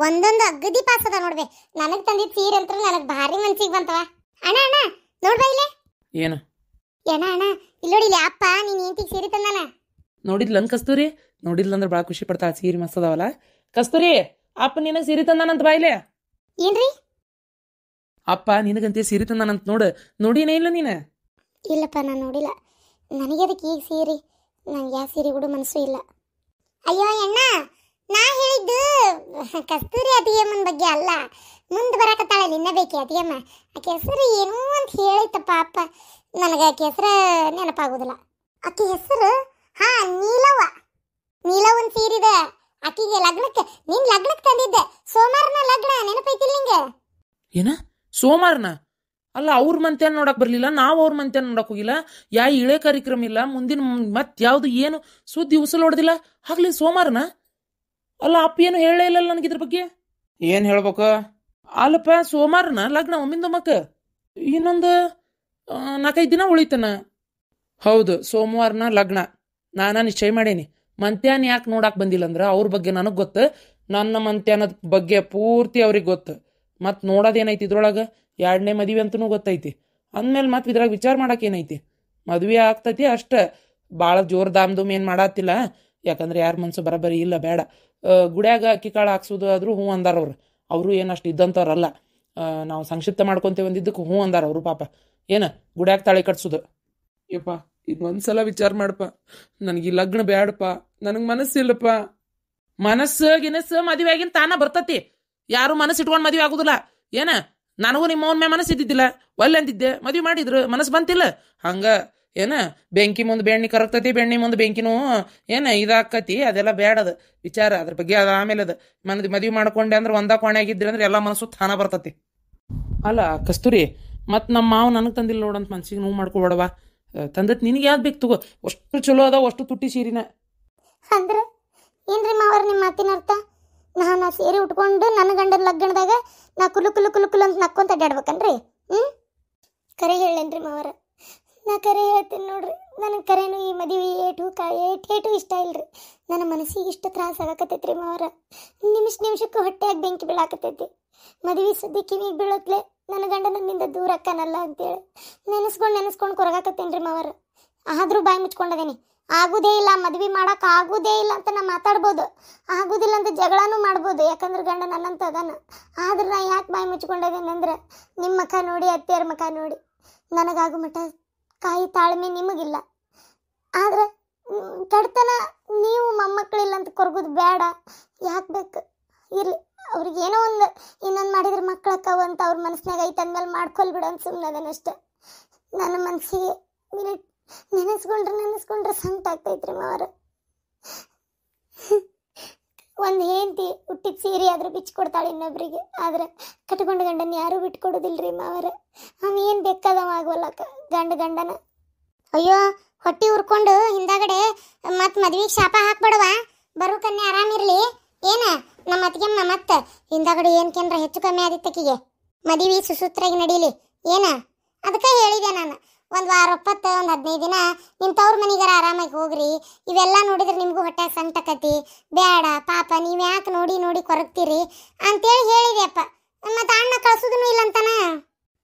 ಒಂದೊಂದು ಅಗದಿ ಪಾಸ್ ಅದ ನೋಡ್ಬೆ. ನನಗ್ ತಂದಿದ್ ಸೀರೆ ಅಂತ ನನಗ್ ಭಾರಿ ಮನ್ಸಿಗೆ ಬಂತವ. ಅಣ್ಣ ಅಣ್ಣ ನೋಡ್ಬಾ ಇಲ್ಲೇ. ಏನು ಅಣ್ಣ ಅಣ್ಣ ಇಲ್ಲಿ ನೋಡಿ, ಇಲ್ಲಿ ಅಪ್ಪ ನೀನ್ ಹೆಂಡತಿಗೆ ಸೀರೆ ತಂದಾನ. ನೋಡಿದ್ಲನ್ ಕಸ್ತೂರಿ? ನೋಡಿದ್ಲಂದ್ರೆ ಭಾಳ ಖುಷಿ ಪಡ್ತಾಳ. ಸೀರೆ ಮಸ್ತ್ ಅದಾವಲ್ಲ. ಕಸ್ತೂರಿ, ಅಪ್ಪ ನಿನಗೆ ಸೀರೆ ತಂದಾನಂತ ಬಾಯಿಲೆ. ಏನ್ರಿ? ಅಪ್ಪ ನಿನಗಂತೆ ಸೀರೆ ತಂದಾನಂತ ನೋಡಿನೇ ಇಲ್ಲ ನೀನು? ಇಲ್ಲಪ್ಪ, ನಾನು ನೋಡಿಲ್ಲ. ನನಗೆ ಅದಕ್ಕೆ ಈಗ ಸೀರೆ, ನಂಗೆ ಯಾವ ಸೀರೆ ಕೂಡ ಮನಸ್ಸು ಇಲ್ಲ. ಅಯ್ಯೋ ಅಣ್ಣ, ನಾ ಹೇಳಿದ್ದು ಕಸ್ತೂರಿ ಅತಿಯಮ್ಮನ ಬಗ್ಗೆ ಅಲ್ಲ. ಮುಂದೆ ಬರಾಕತ್ತಾಳೆ ನಿನ್ನ ಬೇಕಿ ಅತಿಯಮ್ಮ. ಆಕೆ ಹೆಸರು ಏನೋ ಅಂತ ಹೇಳಿತಪ್ಪ ಅಪ್ಪ. ನನಗೆ ಆಕೆ ಹೆಸರು ನೆನಪಾಗೋದಿಲ್ಲ. ಆಕೆ ಹೆಸರು ನೀಲವ್ವ. ನೀಲವ್ವನ ಸೀರಿದೆ ಆಕಿಗೆ ಲಗ್ನಕ್ಕೆ. ನಿನ್ ಲಗ್ನಕ್ಕೆ ತಂದಿದ್ದೆ, ಸೋಮವಾರನ ಲಗ್ನ, ನೆನಪೈತಿಲ್ಲ ನಿಂಗೆ? ಏನ ಸೋಮವಾರನ? ಅಲ್ಲ, ಅವ್ರ ಮಂತ್ಯಾನ ನೋಡಕ್ ಬರ್ಲಿಲ್ಲ, ನಾವು ಅವ್ರ ಮಂತ್ಯಾನ ನೋಡಕ್ ಹೋಗಿಲ್ಲ. ಇಳೆ ಕಾರ್ಯಕ್ರಮ ಇಲ್ಲ, ಮುಂದಿನ ಮತ್ ಯಾವ್ದು ಏನು ಸುದ್ದಿ ಉಸಲ್ ಹೊಡೆದಿಲ್ಲ. ಆಗ್ಲಿ ಸೋಮವಾರನ? ಅಲ್ಲ, ಅಪ್ಪ ಏನು ಹೇಳೇ ಇಲ್ಲ ನನಗಿದ್ರ ಬಗ್ಗೆ. ಏನ್ ಹೇಳ್ಬೇಕು? ಅಲ್ಲಪ್ಪ, ಸೋಮವಾರನ ಲಗ್ನ ಒಮ್ಮಿಂದ ಮಕ್ಕ. ಇನ್ನೊಂದು 4-5 ದಿನ ಉಳಿತನ. ಹೌದು, ಸೋಮವಾರನ ಲಗ್ನ. ನಾನ ನಿಶ್ಚಯ ಮಾಡೇನಿ. ಮಂತ್ಯಾನ ಯಾಕೆ ನೋಡಕ್ ಬಂದಿಲ್ಲ ಅಂದ್ರೆ ಅವ್ರ ಬಗ್ಗೆ ನನಗೆ ಗೊತ್ತು, ನನ್ನ ಮಂತ್ಯಾನದ ಬಗ್ಗೆ ಪೂರ್ತಿ ಅವ್ರಿಗೆ ಗೊತ್ತು. ಮತ್ತು ನೋಡೋದೇನೈತಿ ಇದ್ರೊಳಗೆ? 2ನೇ ಮದುವೆ ಅಂತೂ ಗೊತ್ತೈತಿ. ಅಂದಮೇಲೆ ಮತ್ತೆ ಇದ್ರಾಗ ವಿಚಾರ ಮಾಡಕ್ಕೆ ಏನೈತಿ? ಮದುವೆ ಆಗ್ತೈತಿ ಅಷ್ಟೇ, ಭಾಳ ಜೋರು ದಾಮ್ ಧೂಮ್ ಏನು ಮಾಡತ್ತಿಲ್ಲ. ಯಾಕಂದ್ರೆ ಯಾರ ಮನಸ್ಸು ಬರಬರಿ ಇಲ್ಲ, ಬೇಡ. ಗುಡ್ಯಾಗ ಅಕ್ಕಿ ಕಾಳು ಹಾಕ್ಸೋದು ಆದರೂ ಹ್ಞೂ ಅಂದಾರ ಅವರು ಏನು ಅಷ್ಟು ಇದ್ದಂಥವ್ರಲ್ಲ. ನಾವು ಸಂಕ್ಷಿಪ್ತ ಮಾಡ್ಕೊತೇವೆ ಒಂದಿದ್ದಕ್ಕೆ ಹ್ಞೂ ಅಂದಾರ ಅವರು. ಪಾಪ ಏನು ಗುಡ್ಯಾಗ ತಾಳಿ ಕಟ್ಸೋದು. ಯಪ್ಪ, ಇನ್ನೊಂದ್ಸಲ ವಿಚಾರ ಮಾಡಪ್ಪ. ನನಗೆ ಈ ಲಗ್ನ ಬೇಡಪ್ಪ, ನನಗೆ ಮನಸ್ಸಿಲ್ಲಪ್ಪ. ಗಿನಸ್ಸು ಮದುವೆ ಆಗಿನ ತಾನ ಬರ್ತತಿ. ಯಾರು ಮನಸ್ಸು ಇಟ್ಕೊಂಡು ಮದುವೆ ಆಗುದಿಲ್ಲ. ಏನ ನನಗೂ ನಿಮ್ಮ ಅವನ ಮೇಲೆ ಮನಸ್ಸು ಇದ್ದಿದ್ದಿಲ್ಲ, ಒಲ್ಲೆ ಅಂತಿದ್ದೆ, ಮದುವೆ ಮಾಡಿದ್ರು, ಮನಸ್ಸು ಬಂತಿಲ್ಲ. ಹಂಗ ಏನ ಬೆಂಕಿ ಮುಂದೆ ಬೆಣ್ಣೆ ಕರಗ್ತತಿ, ಬೆಣ್ಣೆ ಮುಂದೆ ಬೆಂಕಿನೂ ಇದಾಕತಿ. ಅದೆಲ್ಲ ಬೇಡದು ವಿಚಾರ. ಅದ್ರ ಬಗ್ಗೆ ಅದು ಆಮೇಲೆ ಅದು ಮದುವೆ ಮಾಡ್ಕೊಂಡೆ ಅಂದ್ರೆ ಒಂದ ಕೋಣೆ ಆಗಿದ್ರಿ ಅಂದ್ರೆ ಎಲ್ಲ ಮನಸ್ಸು ತಾನ ಬರ್ತತಿ. ಅಲ್ಲ ಕಸ್ತೂರಿ, ಮತ್ತು ನಮ್ಮ ಮಾವು ನನಗೆ ತಂದಿಲ್ಲ ನೋಡಂತ ಮನ್ಸಿಗೆ ನೋವು ಮಾಡ್ಕೊಬೇಡವಾ. ತಂದತ್ ನಿನಗೆ ಯಾವ್ದು ಬೇಕು ತಗೋ. ಅಷ್ಟು ಚಲೋ ಅದಾವ, ಅಷ್ಟು ತುಟ್ಟಿ ಸೀರಿನ. ಅಂದ್ರೆ ಏನ್ರಿ ಮಾವರ್ ನಿಮ್ಮ ಮಾತಿನ ಅರ್ಥ? ನಾನು ಸೀರೆ ಉಟ್ಕೊಂಡು ನನ್ನ ಗಂಡನ ಲಗ್ನದಾಗ ನಾ ಕುಲು ಕುಲು ಕುಲು ಕುಲು ಅಂತ ನಕ್ಕೊಂತ ಅಡ್ಯಾಡ್ಬೇಕನ್ರಿ? ಕರೆ ಹೇಳೇನ್ರಿ ಮಾವರ? ನಾ ಕರೆ ಹೇಳ್ತೀನಿ ನೋಡ್ರಿ. ನನಗೆ ಕರೆನು ಈ ಮದುವೆ ಏಟು ಇಷ್ಟ ಇಲ್ರಿ. ನನ್ನ ಮನಸ್ಸಿಗೆ ಇಷ್ಟ ತ್ರಾಸ ಆಗಕತ್ತೈತ್ರಿ ಮಾವರ. ನಿಮಿಷಕ್ಕೂ ಹೊಟ್ಟೆಯಾಗಿ ಬೆಂಕಿ ಬೀಳಾಕತ್ತೈತಿ. ಮದುವೆ ಸುದ್ದಿ ಕಿವಿಗೆ ಬೀಳತ್ಲೆ ನನ್ನ ಗಂಡ ನನ್ನಿಂದ ದೂರ ಅಕ್ಕನಲ್ಲ ಅಂತೇಳಿ ನೆನೆಸ್ಕೊಂಡು ಕೊರಗಾಕತ್ತೇನ್ರಿ ಮಾವರ. ಆದರೂ ಬಾಯಿ ಮುಚ್ಕೊಂಡದೇನಿ. ಆಗುದೇ ಇಲ್ಲ, ಮದ್ವೆ ಮಾಡಕ್ ಆಗುದೇ ಇಲ್ಲ ಅಂತ ನಾ ಮಾತಾಡ್ಬೋದು, ಆಗುದಿಲ್ಲ ಅಂತ ಜಗಳನೂ ಮಾಡ್ಬೋದು. ಯಾಕಂದ್ರೆ ಗಂಡ ನನ್ನಂತ ಅದಾನ. ಆದ್ರೆ ನಾ ಯಾಕೆ ಬಾಯಿ ಮುಚ್ಕೊಂಡದೇನೆ ಅಂದ್ರೆ ನಿಮ್ಮ ಮುಖ ನೋಡಿ, ಅತ್ತೆಯರ ಮುಖ ನೋಡಿ ನನಗಾಗು ಮಠ ಕಾಯಿ ತಾಳ್ಮೆ ನಿಮಗಿಲ್ಲ. ಆದ್ರೆ ಕಡ್ತನ ನೀವು ಮೊಮ್ಮಕ್ಕಳಿಲ್ಲ ಅಂತ ಕೊರಗೋದು ಬೇಡ. ಯಾಕೆ ಬೇಕು? ಇರ್ಲಿ, ಅವ್ರಿಗೆ ಏನೋ ಇನ್ನೊಂದು ಮಾಡಿದ್ರೆ ಮಕ್ಕಳಕ್ಕವು ಅಂತ ಅವ್ರ ಮನಸ್ಸಿನಾಗ ಐತೆ ಅಂದ್ಮೇಲೆ ಮಾಡ್ಕೊಳ್ಬಿಡು ಅಂತ ಸುಮ್ಮನೆ ಅದನ್ನಷ್ಟೆ. ನನ್ನ ಮನಸ್ಸಿಗೆ ನೆನೆಸ್ಕೊಂಡ್ರೆ ಸಂಕಟ ಆಗ್ತೈತ್ರಿ ಮಾವರ. ಒಂದು ಹೆಂಡತಿ ಹುಟ್ಟಿದ ಸೀರೆ ಆದ್ರೂ ಬಿಚ್ಕೊಡ್ತಾಳೆ ಇನ್ನೊಬ್ರಿಗೆ, ಆದ್ರೆ ಕಟ್ಕೊಂಡ ಗಂಡನ ಯಾರೂ ಬಿಟ್ಕೊಡೋದಿಲ್ರಿ ಮಾವರ. ಅವ ಏನು ಬೇಕಾದವ ಆಗೋಲ್ಲಕ್ಕ ಗಂಡನ. ಅಯ್ಯೋ, ಹೊಟ್ಟಿ ಉರ್ಕೊಂಡು ಹಿಂದಾಗಡೆ ಮತ್ ಮದ್ವಿಗೆ ಶಾಪ ಹಾಕ್ಬೇಡವ. ಬರೋ ಕನ್ಯೆ ಆರಾಮಿರ್ಲಿ. ಏನ ನಮ್ಮ ಅತ್ತಿಗೆಮ್ಮ ಮತ್ತೆ ಹಿಂದಾಗಡೆ ಏನ್ಕೇನ್ರ ಹೆಚ್ಚು ಕಮ್ಮಿ ಆದಿತ್ತಕ್ಕಿಗೆ ಮದುವೆ ಸುಸೂತ್ರಾಗಿ ನಡೀಲಿ. ಏನ ಅದಕ್ಕೆ ಹೇಳಿದೆ ನಾನು, ಒಂದು ವಾರ ಒಪ್ಪತ್ತು, ಒಂದು 15 ದಿನ ನಿಮ್ಮ ತವ್ರ ಮನೆಗಾರ ಆರಾಮಾಗಿ ಹೋಗ್ರಿ. ಇವೆಲ್ಲ ನೋಡಿದ್ರೆ ನಿಮಗೂ ಹೊಟ್ಟೆ ಸಂಕಟಕತಿ. ಬೇಡ ಪಾಪ, ನೀವು ಯಾಕೆ ನೋಡಿ ಕೊರಗ್ತೀರಿ ಅಂತೇಳಿ ಹೇಳಿದೆ ಅಪ್ಪ. ಮತ್ತು ಅಣ್ಣ ಕಳ್ಸೋದೂ ಇಲ್ಲ ಅಂತಾನ.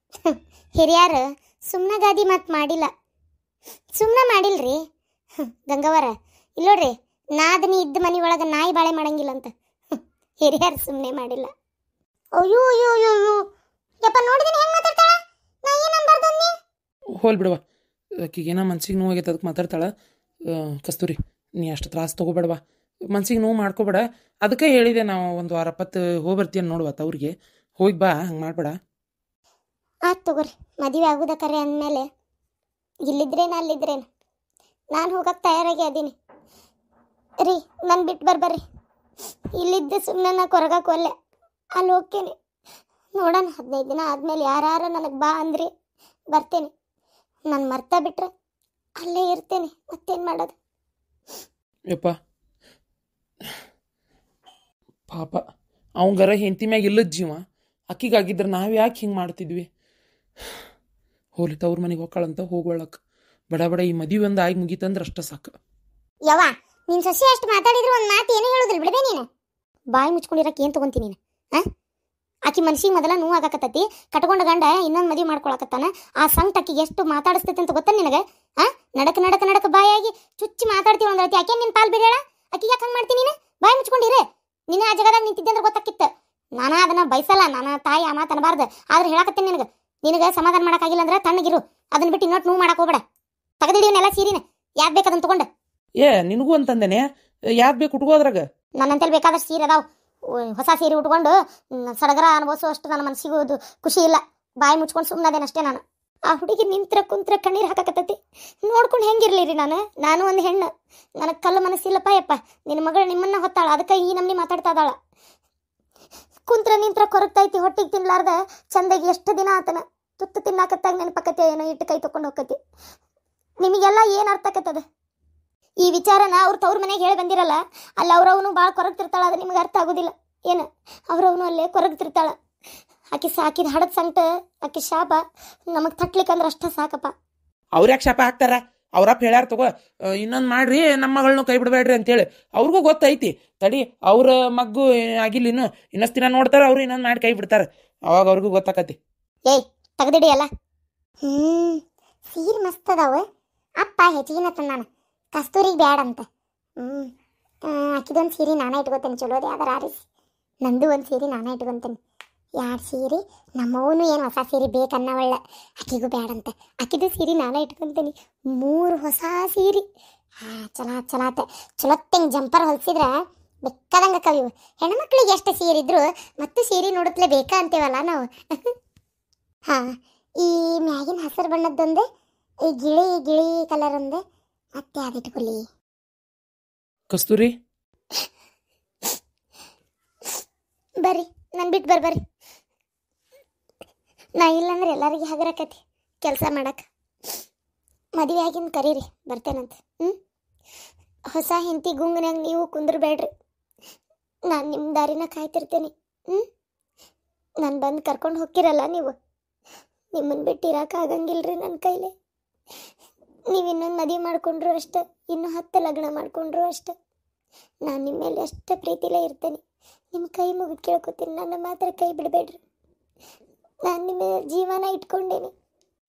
ಹಿರಿಯರು ಸುಮ್ಮನೆ ಗಾದಿ ಮಾತು ಮಾಡಿಲ್ರಿ ಗಂಗವರ. ಇಲ್ಲೋಡ್ರಿ, ನಾದನಿ ಇದ್ದ ಮನೆ ಒಳಗೆ ನಾಯಿ ಬಾಳೆ ಮಾಡಂಗಿಲ್ಲ ಅಂತ ಹಿರಿಯರು ಸುಮ್ಮನೆ ಮಾಡಿಲ್ಲ. ಅಯ್ಯೋ ಅಯ್ಯೋ ಅಯ್ಯೋ ಯಪ್ಪ, ನೋಡಿದೀನಿ ಹೆಂಗೆ ಮಾತಾಡ್ತಾಳ. ನಾ ಏನು ಅನ್ಬಾರ್ದು ಅನ್ನಿ. ಹೋಲ್ ಬಿಡವಾ, ಆಕಿಗೇನ ಮನ್ಸಿಗೆ ನೋವಾಗೈತೆ ಅದಕ್ಕೆ ಮಾತಾಡ್ತಾಳೆ. ಕಸ್ತೂರಿ, ನೀ ಅಷ್ಟು ತ್ರಾಸ ತೊಗೋಬೇಡವಾ, ಮನ್ಸಿಗೆ ನೋವು ಮಾಡ್ಕೋಬೇಡ. ಅದಕ್ಕೆ ಹೇಳಿದೆ ನಾವು ಒಂದು ವಾರ 20 ಹೋಗ್ಬರ್ತೀಯ ನೋಡುವ ಅವ್ರಿಗೆ. ಹೋಗಿ ಬಾ, ಹಂಗೆ ಮಾಡಬೇಡ. ಆಯ್ತು ತಗೋರಿ, ಮದುವೆ ಆಗೋದ ಕರೆ ಅಂದಮೇಲೆ ಇಲ್ಲಿದ್ರೇನು ಅಲ್ಲಿದ್ರೇನು ನಾನು ಹೋಗಕ್ಕೆ ತಯಾರಾಗಿ ಅದೀನಿ ರೀ. ನಾನು ಬಿಟ್ಟು ಬರ್ಬರ್ರಿ. ಇಲ್ಲಿದ್ದ ಸುಮ್ಮನೆ ನಾ ಕೊರಗಕ್ಕೆ ಒಲ್ಲೆ, ಅಲ್ಲಿ ಹೋಗ್ತೇನೆ. ನೋಡೋಣ, 15 ದಿನ ಆದಮೇಲೆ ಯಾರು ನನಗೆ ಬಾ ಅಂದ್ರಿ ಬರ್ತೇನೆ. ನಾನು ಮರ್ತಾ ಬಿಟ್ರೆ ಅಲ್ಲೇ ಇರ್ತೇನೆ, ಮತ್ತೇನು ಮಾಡೋದು? ಯಪ್ಪ ಪಾಪ, ಅವಂಗಾರ ಹೆಂಡತಿ ಮ್ಯಾಗ ಇಲ್ಲದ ಜೀವ. ಅಕ್ಕಿಗಾಗಿದ್ರೆ ನಾವು ಯಾಕೆ ಹಿಂಗೆ ಮಾಡ್ತಿದ್ವಿ? ಹೋಲಿ, ತವ್ರ ಮನೆಗೆ ಹೋಗ್ಕಳಂತ ಹೋಗೋಳಕ್ಕೆ ಬಡ ಈ ಮದುವೆ ಒಂದು ಆಗಿ ಮುಗೀತಂದ್ರೆ ಅಷ್ಟ ಸಾಕು. ಯವ್ವ, ನಿನ್ ಸಸಿ ಅಷ್ಟು ಮಾತಾಡಿದ್ರು ಒಂದು ಮಾತು ಏನು ಹೇಳೋದಿಲ್ಲ ಬಿಡದೆ ನೀನು. ಬಾಯಿ ಮುಚ್ಕೊಂಡಿರಕ್ಕೆ ಏನು ತಗೊಂತೀನಿ ನೀನು? ಆಕಿ ಮನ್ಸಿಗೆ ಮೊದಲ ನೋವು ಆಗಾಕತ್ತೈತಿ, ಕಟ್ಕೊಂಡ ಗಂಡ ಇನ್ನೊಂದು ಮದುವೆ ಮಾಡ್ಕೊಳಕತ್ತಾನ. ಆ ಸಂಕಟ ಆಕಿಗೆ ಎಷ್ಟು ಮಾತಾಡಿಸ್ತೈತಿ ಅಂತ ಗೊತ್ತ ನಿನಗೆ? ನಡಕ ನಡಕ ನಡಕ ಬಾಯಾಗಿ ಚುಚ್ಚಿ ಮಾತಾಡ್ತೀವಿ ಅಂದ್ರತಿ. ಆಕೆ ನಿನ್ ಪಾಲ್ ಬಿಡೇಳ? ಆಕಿಗೆ ಯಾಕೆ ಹಂಗೆ ಮಾಡ್ತೀನಿ ನೀನು? ಬಾಯಿ ಮುಚ್ಕೊಂಡಿರೇ. ನೀನು ಆ ಜಗದಾಗ ನಿಂತಿದ್ದೆ ಅಂದ್ರೆ ಗೊತ್ತಾಕಿತ್ತು. ನಾನು ಅದನ್ನ ಬಯಸಲ್ಲ, ನಾನು ತಾಯಿ ಆ ಮಾತು ಅನ್ನಬಾರ್ದು. ಆದ್ರೆ ಹೇಳಕತ್ತೇನೆ ನಿನಗೆ ಸಮಾಧಾನ ಮಾಡೋಕ್ಕಾಗಿಲ್ಲ ಅಂದ್ರೆ ತಣ್ಣಗಿರು. ಅದನ್ನ ಬಿಟ್ಟು ಇನ್ನೊಟ್ಟು ನೋವು ಮಾಡಕ್ ಹೋಗ್ಬೇಡ. ತೆಗೆದಿಡೀವನ್ನೆಲ್ಲ ಸೀರಿನ ಯಾಕೆ ಬೇಕದನ್ನ ತಗೊಂಡ. ನಿನಗೂ ಅಂತಂದೇನೆ, ಯಾಕೆ ಬೇಕು ಉಟ್ಕೋದ್ರಾಗ? ನನ್ನಂತೇಳಿ ಬೇಕಾದಷ್ಟು ಸೀರೆ ಅದಾವ. ಹೊಸ ಸೀರೆ ಉಟ್ಕೊಂಡು ಸಡಗರ ಅನುಭವಿಸೋ ಅಷ್ಟು ನನ್ನ ಮನಸ್ಸಿಗೂ ಖುಷಿ ಇಲ್ಲ. ಬಾಯಿ ಮುಚ್ಕೊಂಡು ಸುಮ್ಮನದೇನಷ್ಟೇ ನಾನು. ಆ ಹುಡುಗಿ ನಿಂತ್ರ ಕುಂತ್ರ ಕಣ್ಣೀರು ಹಾಕಕತ್ತೈತಿ. ನೋಡ್ಕೊಂಡು ಹೆಂಗಿರ್ಲಿರಿ ನಾನು ಒಂದು ಹೆಣ್ಣು. ನನಗೆ ಕಲ್ಲು ಮನಸ್ಸಿಲ್ಲಪ್ಪ ಯಪ್ಪ. ನಿನ್ನ ಮಗಳು ನಿಮ್ಮನ್ನ ಹೊತ್ತಾಳ, ಅದಕ್ಕೆ ಈ ನಮ್ನಿ ಮಾತಾಡ್ತಾ ಇದ್ದಾಳ. ಕುಂತ್ರ ನಿಂತ್ರ ಕೊರಗ್ತೈತಿ, ಹೊಟ್ಟಿಗೆ ತಿನ್ಲಾರ್ದ ಚಂದಾಗಿ ಎಷ್ಟು ದಿನ ಆತನ. ತುತ್ತು ತಿನ್ನಾಕತ್ತಾಗ ನೆನಪಕ್ಕತ್ತೆ ಏನೋ ಇಟ್ಟು ಕೈ ತಕೊಂಡು ಹೋಗ್ತೈತಿ. ನಿಮಗೆಲ್ಲ ಏನು ಅರ್ಥ ಆಕತ್ತದ? ಈ ವಿಚಾರನ ಅವ್ರ ತವ್ರ ಮನೆಗೆ ಹೇಳಿ ಬಂದಿರಲ್ಲ, ಅಲ್ಲಿ ಅವ್ರವನು ಭಾಳ ಕೊರಗ್ತಿರ್ತಾಳ. ಅದು ನಿಮ್ಗೆ ಅರ್ಥ ಆಗೋದಿಲ್ಲ ಏನು? ಅವ್ರವನು ಅಲ್ಲೇ ಕೊರಗ್ತಿರ್ತಾಳ. ಆಕಿ ಸಾಕಿದ ಹಡದ ಸಂಕಟ, ಆಕಿ ಶಾಪ ನಮಗೆ ತಟ್ಲಿಕ್ಕಂದ್ರೆ ಅಷ್ಟ ಸಾಕಪ್ಪ. ಅವ್ರ್ಯಾಕೆ ಶಾಪ ಹಾಕ್ತಾರ? ಅವ್ರಪ್ಪ ಹೇಳ್ಯಾರ ತಗೋ, ಇನ್ನೊಂದು ಮಾಡ್ರಿ, ನಮ್ಮ ಮಗಳನ್ನೂ ಕೈ ಬಿಡಬೇಡ್ರಿ ಅಂತೇಳಿ. ಅವ್ರಿಗೂ ಗೊತ್ತೈತಿ, ತಡಿ ಅವ್ರ ಮಗ್ಗು ಆಗಿಲ್ಲ ಇನ್ನಷ್ಟು ದಿನ ನೋಡ್ತಾರ, ಅವ್ರು ಇನ್ನೊಂದು ಮಾಡಿ ಕೈ ಬಿಡ್ತಾರ. ಅವಾಗ ಅವ್ರಿಗೂ ಗೊತ್ತಾಕತಿ. ಏಯ್ ತೆಗ್ದಿಡಿ ಅಲ್ಲ. ಸೀರೆ ಮಸ್ತ್ ಅದಾವ. ಅಪ್ಪ ಹೆಚ್ಚಿನ ನಾನು ಕಸ್ತೂರಿಗೆ ಬ್ಯಾಡ ಅಂತ. ಆಕಿದೊಂದು ಸೀರೆ ನಾನೇ ಇಟ್ಕೊತೇನೆ. ಚಲೋದೆ ಯಾವ್ದಾರ ಆರಿಸಿ. ನಂದು ಒಂದು ಸೀರೆ ನಾನೇ ಇಟ್ಕೊತೇನೆ. 2 ಸೀರೆ. ನಮ್ಮವನು ಏನು ಹೊಸ ಸೀರೆ ಬೇಕನ್ನವಳ್ಳ, ಆಕಿಗೂ ಬ್ಯಾಡಂತ. ಆಕಿದು ಸೀರೆ ನಾನೇ ಇಟ್ಕೊತೇನೆ. 3 ಹೊಸ ಸೀರೆ. ಚಲಾತ ಚಲೋತ್ತಂಗೆ ಜಂಪರ್ ಹೊಲಿಸಿದ್ರೆ ಬೇಕಾದಂಗೆ ಕವಿವು. ಹೆಣ್ಮಕ್ಳಿಗೆ ಎಷ್ಟು ಸೀರೆ ಇದ್ರು ಮತ್ತು ಸೀರೆ ನೋಡುತ್ತಲೇ ಬೇಕಾ ಅಂತೇವಲ್ಲ ನಾವು. ಈ ಮ್ಯಾಗಿನ ಹಸಿರು ಬಣ್ಣದ್ದೊಂದು, ಈ ಗಿಳಿ ಕಲರ್ ಒಂದು, ಮತ್ತೆ ಅದಿಟ್ಕೊಲಿ. ಕಸ್ತೂರಿ ಬರ್ರಿ, ನಾನು ಬಿಟ್ಟು ಬರ್ರಿ. ನಾ ಇಲ್ಲಂದ್ರೆ ಎಲ್ಲರಿಗೆ ಹಗರಕತಿ ಕೆಲಸ ಮಾಡಕ್ಕೆ. ಮದುವೆ ಆಗಿನ ಕರೀರಿ, ಬರ್ತೇನಂತ. ಹೊಸ ಹೆಂಡತಿ ಗುಂಗನ್ಯಾಗ ನೀವು ಕುಂದ್ರಬೇಡ್ರಿ. ನಾನು ನಿಮ್ಮ ದಾರಿನ ಕಾಯ್ತಿರ್ತೇನೆ. ನಾನು ಬಂದು ಕರ್ಕೊಂಡು ಹೋಗ್ತಿರಲ್ಲ ನೀವು. ನಿಮ್ಮನ್ನು ಬಿಟ್ಟು ಇರೋಕ್ಕಾಗಂಗಿಲ್ರಿ ನನ್ನ ಕೈಲಿ. ನೀವು ಇನ್ನೊಂದು ಮದುವೆ ಮಾಡ್ಕೊಂಡ್ರು ಅಷ್ಟೆ, ಇನ್ನೂ 10 ಲಗ್ನ ಮಾಡ್ಕೊಂಡ್ರು ಅಷ್ಟೆ. ನಾನು ನಿಮ್ಮ ಮೇಲೆ ಅಷ್ಟೇ ಪ್ರೀತಿಲೇ ಇರ್ತೇನೆ. ನಿಮ್ಮ ಕೈ ಮುಗಿದು ಕೇಳ್ಕೊತೀನಿ, ನನ್ನ ಮಾತ್ರ ಕೈ ಬಿಡಬೇಡ್ರಿ. ನಾನು ನಿಮ್ಮ ಜೀವನ ಇಟ್ಕೊಂಡೇನೆ.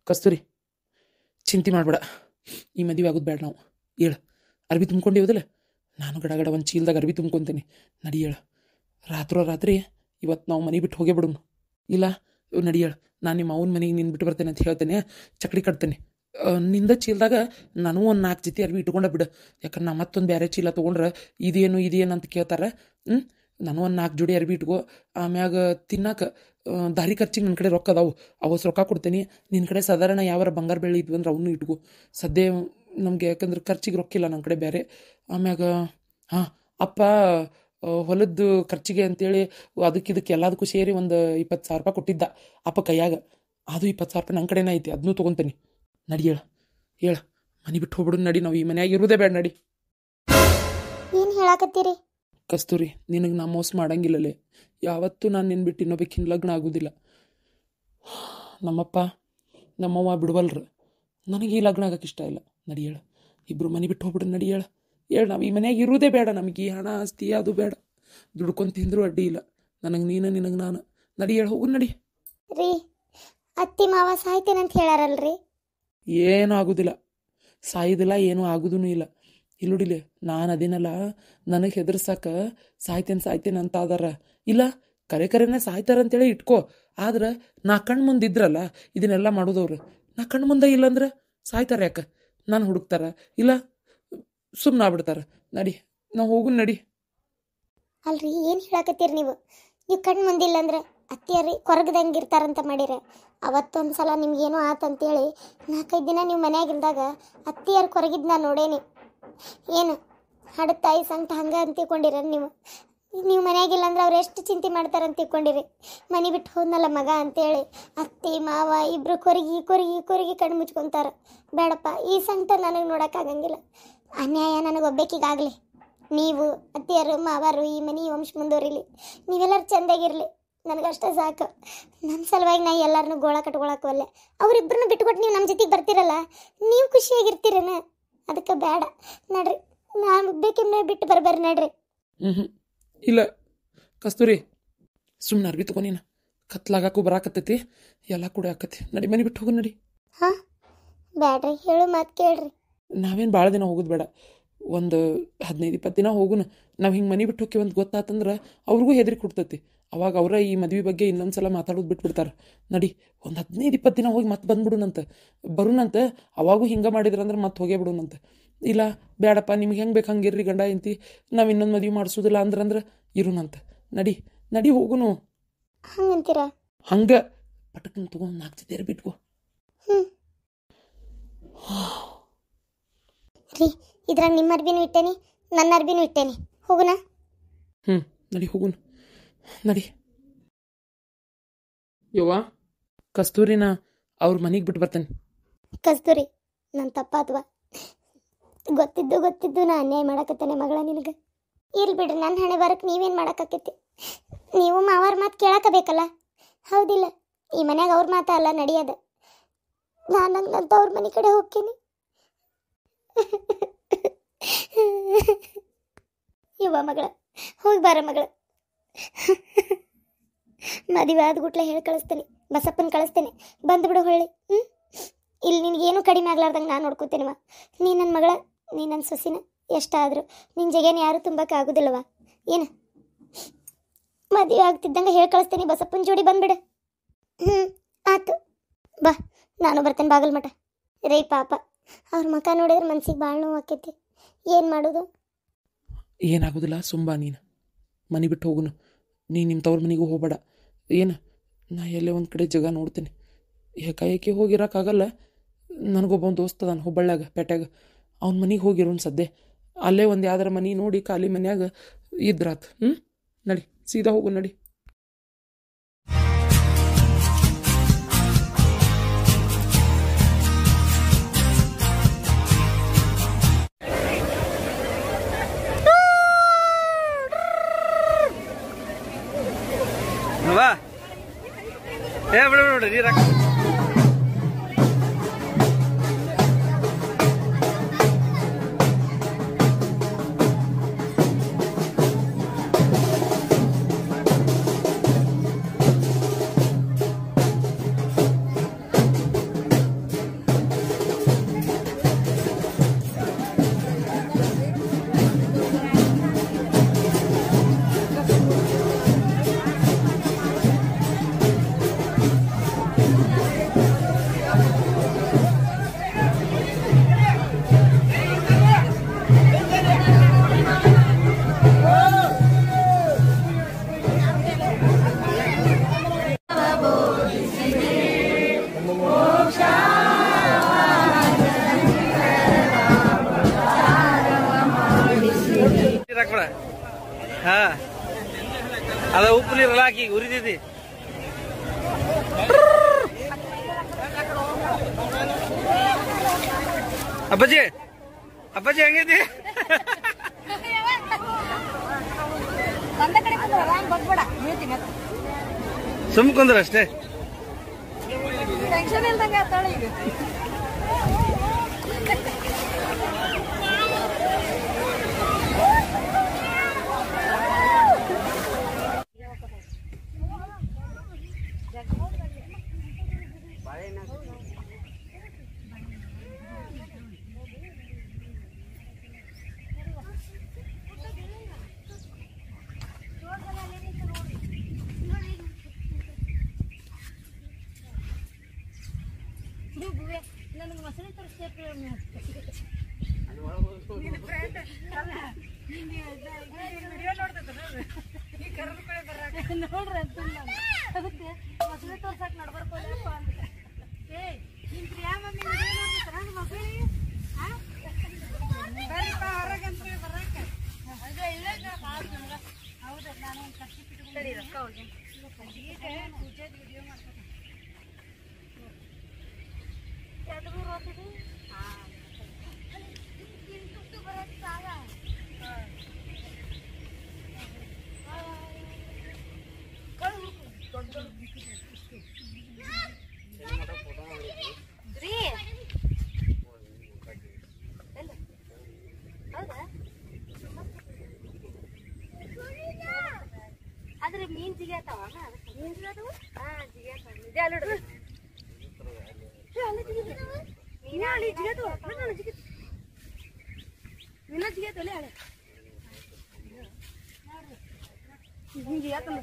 ಕಸ್ತೂರಿ ಚಿಂತೆ ಮಾಡಬೇಡ, ಈ ಮದುವೆ ಆಗೋದು ಬೇಡ. ನಾವು ಹೇಳು, ಅರ್ಬಿ ತುಂಬ್ಕೊಂಡಿರೋದಿಲ್ಲ, ನಾನು ಗಡಗಡ ಒಂದು ಚೀಲ್ದಾಗ ಅರ್ಬಿ ತುಂಬ್ಕೊತೀನಿ. ನಡಿ ಹೇಳು, ರಾತ್ರಿ ಇವತ್ತು ನಾವು ಮನೆ ಬಿಟ್ಟು ಹೋಗೇ ಬಿಡೋನು. ಇಲ್ಲ ನಡಿ ಹೇಳು, ನಾನು ನಿಮ್ಮ ಅವನ ಮನೆಗೆ ನಿನ್ನ ಬಿಟ್ಟು ಬರ್ತೇನೆ ಅಂತ ಹೇಳ್ತೇನೆ. ಚಕ್ಡಿ ಕಟ್ತೇನೆ. ನಿಂದ ಚೀಲದಾಗ ನಾನು ಒಂದು 4 ಜೊತೆ ಅರ್ಬಿ ಇಟ್ಕೊಂಡ ಬಿಡು. ಯಾಕಂದ್ರೆ ನಾ ಮತ್ತೊಂದು ಬೇರೆ ಚೀಲ ತೊಗೊಂಡ್ರೆ ಇದೇನು ಅಂತ ಕೇಳ್ತಾರೆ. ನಾನು ಒಂದು 4 ಜೋಡಿ ಅರ್ಬಿ ಇಟ್ಕೋ. ಆಮ್ಯಾಗ ತಿನ್ನಾಕ ದಾರಿ ಖರ್ಚಿಗೆ ನನ್ನ ಕಡೆ ರೊಕ್ಕ ಅದಾವು, ಅವತ್ತು ರೊಕ್ಕ ಕೊಡ್ತೀನಿ. ನಿನ್ನ ಕಡೆ ಸಾಧಾರಣ ಯಾವಾರ ಬಂಗಾರ ಬೆಳ್ಳಿ ಇದ್ವು ಅಂದ್ರೆ ಅವನ್ನೂ ಇಟ್ಕೋ. ಸದ್ಯ ನಮಗೆ ಯಾಕಂದ್ರೆ ಖರ್ಚಿಗೆ ರೊಕ್ಕಿಲ್ಲ ನನ್ನ ಕಡೆ ಬೇರೆ. ಆಮ್ಯಾಗ ಅಪ್ಪ ಹೊಲದ್ದು ಖರ್ಚಿಗೆ ಅಂತೇಳಿ ಅದಕ್ಕೆ ಎಲ್ಲದಕ್ಕೂ ಸೇರಿ ಒಂದು 20,000 ರೂಪಾಯಿ ಕೊಟ್ಟಿದ್ದ ಅಪ್ಪ ಕೈಯಾಗ. ಅದು 20,000 ರೂಪಾಯಿ ನನ್ನ ಕಡೆನೇ ಐತಿ, ಅದನ್ನೂ ತೊಗೊತೀನಿ. ನಡಿ ಹೇಳ ಮನೆ ಬಿಟ್ಟು ಹೋಗ್ಬಿಡು. ನಡಿ, ನಾವು ಈ ಮನೆಯಾಗ ಇರೋದೇ ಬೇಡ. ನಡಿ. ಏನು ಹೇಳಾಕತ್ತೀರಿ? ಕಸ್ತೂರಿ, ನಿನಗೆ ನಾ ಮೋಸ ಮಾಡಂಗಿಲ್ಲಲೇ. ಯಾವತ್ತೂ ನಾನು ನಿನ್ನ ಬಿಟ್ಟು ಇನ್ನೊಬ್ಬಕಿನ ಲಗ್ನ ಆಗೋದಿಲ್ಲ. ನಮ್ಮಪ್ಪ ನಮ್ಮವ್ವ ಬಿಡುವಲ್ರು. ನನಗೆ ಈ ಲಗ್ನ ಆಗಕ್ಕೆ ಇಷ್ಟ ಇಲ್ಲ. ನಡಿ ಹೇಳು, ಇಬ್ಬರು ಮನೆ ಬಿಟ್ಟು ಹೋಗ್ಬಿಡು. ನಡಿ ಹೇಳು, ನಾವು ಈ ಮನೆಯಾಗ ಇರೋದೇ ಬೇಡ. ನಮಗೆ ಈ ಹಣ ಆಸ್ತಿ ಅದು ಬೇಡ. ದುಡ್ಕೊಂಡು ತಿಂದರೂ ಅಡ್ಡಿ ಇಲ್ಲ. ನನಗೆ ನೀನು, ನಿನಗೆ ನಾನು. ನಡಿ ಹೇಳು, ಹೋಗು. ನಡಿ ರೀ, ಅತ್ತಿ ಮಾವ ಸಾಯ್ತೇನಂತ ಹೇಳಾರಲ್ರಿ? ಏನೂ ಆಗೋದಿಲ್ಲ, ಸಾಯೋದಿಲ್ಲ, ಏನೂ ಆಗೋದೂ ಇಲ್ಲ. ಇಲ್ಲುಡಿಲೆ, ನಾನು ಅದೇನಲ್ಲ, ನನಗೆ ಹೆದರ್ಸಾಕ ಸಾಯ್ತೇನೆ ಅಂತ ಅದಾರ. ಇಲ್ಲ, ಕರೆನೇ ಸಾಯ್ತಾರಂತೇಳಿ ಇಟ್ಕೋ. ಆದ್ರೆ ನಾ ಕಣ್ಣು ಮುಂದೆ ಇದ್ರಲ್ಲ ಇದನ್ನೆಲ್ಲ ಮಾಡೋದವ್ರು. ನಾ ಕಣ್ಣು ಮುಂದೆ ಇಲ್ಲಂದ್ರೆ ಸಾಯ್ತಾರೆ. ಯಾಕೆ ನಾನು ಹುಡುಕ್ತಾರ? ಇಲ್ಲ ಸುಮ್ಮನೆ ಆಗ್ಬಿಡ್ತಾರ. ನಡಿ, ನಾವು ಹೋಗು. ನಡಿ. ಅಲ್ರಿ, ಏನು ಹೇಳಾಕತ್ತೀರಿ ನೀವು ಕಣ್ಣು ಮುಂದಿಲ್ಲ ಅಂದ್ರೆ ಅತ್ತಿಯರಿ ಕೊರಗದಂಗೆ ಇರ್ತಾರಂತ ಮಾಡಿರ. ಅವತ್ತೊಂದು ಸಲ ನಿಮ್ಗೇನೋ ಆತಂತೇಳಿ 4-5 ದಿನ ನೀವು ಮನೆಯಾಗಿದ್ದಾಗ ಅತ್ತಿಯರು ಕೊರಗಿದ್ದು ನಾನು ನೋಡೇನಿ. ಏನು ಹಡತಾಯಿ ಸಂಕಟ ಹಂಗೆ ಅಂತ ತಿಳ್ಕೊಂಡಿರ ನೀವು ಮನೆಯಾಗಿಲ್ಲ ಅಂದ್ರೆ ಅವ್ರು ಎಷ್ಟು ಚಿಂತೆ ಮಾಡ್ತಾರಂತ ತಿಳ್ಕೊಂಡಿರಿ. ಮನೆ ಬಿಟ್ಟು ಹೋದ್ನಲ್ಲ ಮಗ ಅಂತೇಳಿ ಅತ್ತಿ ಮಾವ ಇಬ್ಬರು ಕೊರಗಿ ಕಣ್ಣು ಮುಚ್ಕೊತಾರ. ಬೇಡಪ್ಪ, ಈ ಸಂಕಟ ನನಗೆ ನೋಡೋಕ್ಕಾಗಂಗಿಲ್ಲ. ಅನ್ಯಾಯ ನನಗೊಬ್ಬಾಕಿಗಾಗಲಿ. ನೀವು ಅತ್ತಿಯರು ಮಾವರು ಈ ಮನೆ ವಂಶ ಮುಂದುವರಿಲಿ, ನೀವೆಲ್ಲರೂ ಚೆಂದಾಗಿರಲಿ, ನನಗಷ್ಟೇ ಸಾಕು. ನನ್ನ ಸಲುವಾಗಿ ನಾ ಎಲ್ಲರನ್ನೂ ಗೋಳ ಕಟ್ಕೊಳಕ್ಕವಲ್ಲೆ. ಅವರಿಬ್ಬರನ್ನು ಬಿಟ್ಕೊಟ್ಟು ನೀವು ನಮ್ಮ ಜೊತೆಗೆ ಬರ್ತಿರಲ್ಲ, ನೀವು ಖುಷಿಯಾಗಿರ್ತೀರೇನ? ಅದಕ್ಕೆ ಬೇಡ. ನಡ್ರಿ, ನಾನು ಬೇಕಿಮ್ಮೆ ಬಿಟ್ಟು ಬರ್ಬೇರಿ. ನಡ್ರಿ. ಇಲ್ಲ ಕಸ್ತೂರಿ, ಸುಮ್ಮನೆ ಅರ್ಬಿ ತಗೋ ನೀನು, ಕತ್ಲಾಗಾಕು ಬರಾಕತ್ತೈತಿ, ಎಲ್ಲ ಕೂಡ ಆಕತಿ. ನಡಿ ಮನೆ ಬಿಟ್ಟು ಹೋಗು ನಡಿ. ಹಾಂ ಬ್ಯಾಡ್ರಿ, ಹೇಳು ಮಾತು ಕೇಳ್ರಿ. ನಾವೇನು ಭಾಳ ದಿನ ಹೋಗೋದು ಬೇಡ, ಒಂದು 15-20 ದಿನ ಹೋಗುನು. ನಾವು ಹಿಂಗೆ ಮನೆ ಬಿಟ್ಟು ಹೋಗಿ ಒಂದು ಗೊತ್ತಾತಂದ್ರೆ ಅವ್ರಿಗೂ ಹೆದರಿ ಕೊಡ್ತೈತಿ. ಅವಾಗ ಅವರ ಈ ಮದುವೆ ಬಗ್ಗೆ ಇನ್ನೊಂದ್ಸಲ ಮಾತಾಡೋದು ಬಿಟ್ಬಿಡ್ತಾರೆ. ನಡಿ ಒಂದು 15-20 ದಿನ ಹೋಗಿ ಮತ್ತೆ ಬಂದ್ಬಿಡುನಂತೆ, ಬರುನಂತೆ. ಅವಾಗೂ ಹಿಂಗೆ ಮಾಡಿದ್ರಂದ್ರೆ ಮತ್ತೆ ಹೋಗೇ ಬಿಡುನಂತೆ. ಇಲ್ಲ ಬೇಡಪ್ಪ, ನಿಮ್ಗೆ ಹೆಂಗೆ ಬೇಕು ಹಂಗೆ ಇರ್ರಿ ಗಂಡ ಎಂತಿ, ನಾವು ಇನ್ನೊಂದು ಮದುವೆ ಮಾಡಿಸೋದಿಲ್ಲ ಅಂದ್ರೆ ಇರುನಂತೆ. ನಡಿ ನಡಿ ಹೋಗುನು. ಹಂಗಂತೀರಾ? ಹಂಗೆ ಪಟಕನ್ ತಗೊಂಡು 4 ಜೊತೆ ಬಿಟ್ಕೋ. ರೀ, ಇದ್ರಾಗ ನಿಮ್ಮ ಅರ್ಬಿನೂ ಇಟ್ಟೇನಿ, ನನ್ನ ಅರ್ಬಿನೂ ಇಟ್ಟೇನಿ. ಹೋಗುನಾ? ನಡಿ ಹೋಗುನು, ನಡಿ. ಯವ್ವ, ಕಸ್ತೂರಿನ ಅವ್ರ ಮನೆಗೆ ಬಿಟ್ಟು ಬರ್ತೇನೆ. ಕಸ್ತೂರಿ, ನನ್ನ ತಪ್ಪಾತ್ವಾ? ಗೊತ್ತಿದ್ದು ನಾ ಅನ್ಯಾಯ ಮಾಡಕತ್ತೇನೆ ಮಗಳ ನಿನಗೆ. ಇರ್ಲಿ ಬಿಡ್ರಿ, ನನ್ನ ಹಣೆ ಬರಕ್ಕೆ ನೀವೇನು ಮಾಡಕ್ಕಾಕೈತಿ? ನೀವು ಮಾವಾರ ಮಾತು ಕೇಳಕಬೇಕಲ್ಲ, ಹೌದಿಲ್ಲ? ಈ ಮನ್ಯಾಗ ಅವ್ರ ಮಾತ ಅಲ್ಲ ನಡೆಯೋದು. ನಾನು ಹಂಗಂತ ಅವ್ರ ಮನೆ ಕಡೆ ಹೋಗ್ತೀನಿ. ಯವ್ವ ಮಗಳ, ಹೋಗಿ ಬಾರ ಮಗಳ. ಮದುವೆ ಆದ ಗುಟ್ಲೆ ಹೇಳಿ ಕಳಿಸ್ತೇನೆ, ಬಸಪ್ಪನ ಕಳಿಸ್ತೇನೆ, ಬಂದುಬಿಡು ಹೊಳ್ಳಿ. ಇಲ್ಲಿ ನಿನಗೇನು ಕಡಿಮೆ ಆಗ್ಲಾರ್ದಂಗೆ ನಾನು ನೋಡ್ಕೋತೇನವ. ನೀ ನನ್ನ ಮಗಳ, ನೀ ನನ್ನ ಸೊಸಿನ. ಎಷ್ಟಾದರೂ ನಿನ್ನ ಜಗೇನು ಯಾರೂ ತುಂಬಕ್ಕೆ ಆಗೋದಿಲ್ಲವ. ಏನು ಮದುವೆ ಆಗ್ತಿದ್ದಂಗೆ ಹೇಳಿ ಕಳಿಸ್ತೇನೆ, ಬಸಪ್ಪನ ಜೋಡಿ ಬಂದ್ಬಿಡು. ಆತು ಬಾ, ನಾನು ಬರ್ತೇನೆ ಬಾಗಲ್ ಮಠ. ರೇ ಪಾಪ, ಅವ್ರ ಮುಖ ನೋಡಿದ್ರೆ ಮನ್ಸಿಗೆ ಭಾಳ ನೋವು ಆಕೈತಿ. ಏನು ಮಾಡೋದು? ಏನಾಗೋದಿಲ್ಲ, ಸುಂಬಾ ನೀನು ಮನೆ ಬಿಟ್ಟು ಹೋಗುನು. ನೀ ನಿಮ್ಮ ತವ್ರ ಮನೆಗೂ ಹೋಗಬೇಡ. ಏನು, ನಾ ಎಲ್ಲೇ ಒಂದು ಕಡೆ ಜಾಗ ನೋಡ್ತೀನಿ. ಏಕಾಏಕಿ ಹೋಗಿರೋಕ್ಕಾಗಲ್ಲ. ನನಗೊಬ್ಬ ದೋಸ್ತ ಅದಾನ ಹುಬ್ಬಳ್ಳ್ಯಾಗ, ಪೇಟ್ಯಾಗ. ಅವ್ನ ಮನೆಗೆ ಹೋಗಿರೋನು ಸದ್ಯ. ಅಲ್ಲೇ ಒಂದು ಯಾವ್ದಾರ ಮನೆ ನೋಡಿ ಖಾಲಿ ಮನ್ಯಾಗ ಇದ್ರಾತ್. ನಡಿ ಸೀದಾ ಹೋಗು, ನಡಿ. ಬಿಡು ನೀರು ಹಾಕ. ಹಾ, ಅದ ಉಪ್ಪು ನೀರಲ್ಲ ಹಾಕಿ ಉರಿದೈತಿ. ಅಪ್ಪಾಜಿ ಅಪ್ಪಾಜಿ ಹೆಂಗೈತಿ? ಸುಮ್ ಕುಂದ್ರ ಅಷ್ಟೇ. ನನಗೆ ಮಸಳಿ ತರಿಸ್ತೇವೆ ನೋಡ್ರಿ ಅಂತ ಅದಕ್ಕೆ ಮಸಳಿ ತೋರ್ಸಕ್ ನಡ್ಬರ್ಕೋದಪ್ಪ ಅಂತ. ನಿಮ್ ಪ್ರಿಯಾ ಮಮ್ಮಿ ಮಸಳಿ ಬರ್ರಿಪ್ಪ ಹೊರಗಂತ ಬರಾಕ. ಹೌದಾ, ನಾನು ಒಂದು ಕಟ್ಟಿ ಬಿಟ್ಕೊಂಡು ರೊಕ್ಕ ಹೋಗಿ ಈಗ ಪೂಜೆದ ವಿಡಿಯೋ ಮಾಡ್ತೀನಿ. ಆದ್ರೆ ಮೀನ್ ಜಿಗ್ಯಾತಾವ ಮೀನ್ ಜಿಗ್ಯಾತಾವ ಜಿಗ್ಯಾತಾವ ನಿಜ ಅಲ್ಲ ಮೀನಾ ಅಲ್ಲಿ ಜಿಗ್ಯಾತಾವ ಮೀನಾ ಜಿಗ್ಯಾತಲೆ ಹಳೆ ಮೀನ್ ಜಿಗ್ಯಾತಾವ